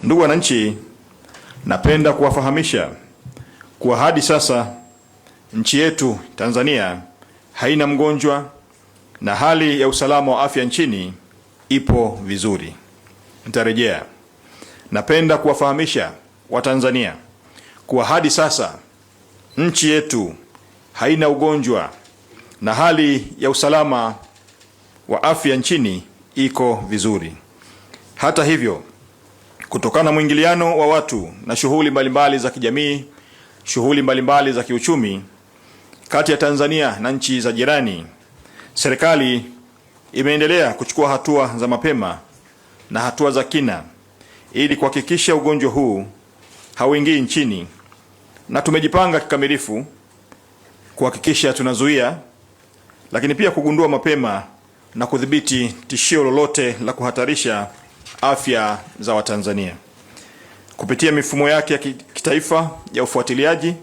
Ndugu wananchi, napenda kuwafahamisha kuwa hadi sasa nchi yetu Tanzania haina mgonjwa na hali ya usalama wa afya nchini ipo vizuri. Nitarejea. Napenda kuwafahamisha Watanzania kuwa hadi sasa nchi yetu haina ugonjwa na hali ya usalama wa afya nchini iko vizuri. Hata hivyo, kutokana na mwingiliano wa watu na shughuli mbalimbali za kijamii, shughuli mbalimbali za kiuchumi kati ya Tanzania na nchi za jirani, serikali imeendelea kuchukua hatua za mapema na hatua za kina ili kuhakikisha ugonjwa huu hauingii nchini, na tumejipanga kikamilifu kuhakikisha tunazuia, lakini pia kugundua mapema na kudhibiti tishio lolote la kuhatarisha afya za Watanzania kupitia mifumo yake ya kitaifa ya ufuatiliaji,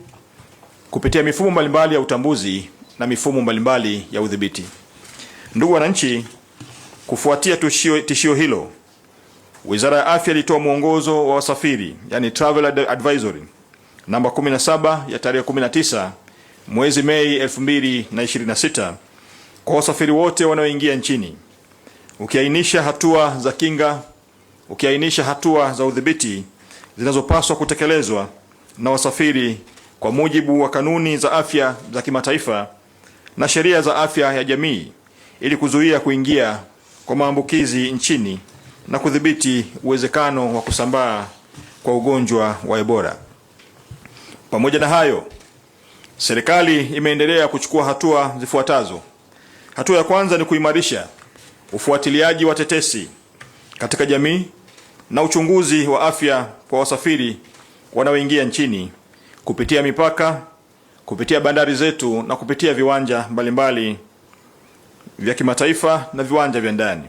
kupitia mifumo mbalimbali ya utambuzi na mifumo mbalimbali ya udhibiti. Ndugu wananchi, kufuatia tishio hilo, Wizara ya Afya ilitoa mwongozo wa wasafiri, yani Travel Advisory namba 17 ya tarehe 19 mwezi Mei 2026 kwa wasafiri wote wanaoingia nchini, ukiainisha hatua za kinga, ukiainisha hatua za udhibiti zinazopaswa kutekelezwa na wasafiri kwa mujibu wa kanuni za afya za kimataifa na sheria za afya ya jamii ili kuzuia kuingia kwa maambukizi nchini na kudhibiti uwezekano wa kusambaa kwa ugonjwa wa Ebola. Pamoja na hayo, serikali imeendelea kuchukua hatua zifuatazo. Hatua ya kwanza ni kuimarisha ufuatiliaji wa tetesi katika jamii na uchunguzi wa afya kwa wasafiri wanaoingia nchini kupitia mipaka, kupitia bandari zetu na kupitia viwanja mbalimbali vya kimataifa na viwanja vya ndani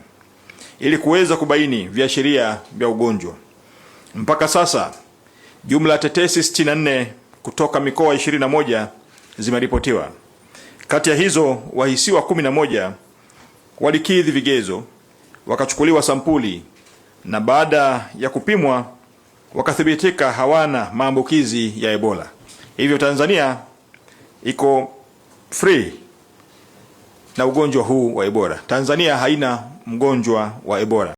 ili kuweza kubaini viashiria vya ugonjwa. Mpaka sasa jumla ya tetesi 64 kutoka mikoa 21 zimeripotiwa. Kati ya hizo wahisiwa 11 walikidhi vigezo, wakachukuliwa sampuli na baada ya kupimwa wakathibitika hawana maambukizi ya Ebola. Hivyo Tanzania iko free na ugonjwa huu wa Ebola. Tanzania haina mgonjwa wa Ebola.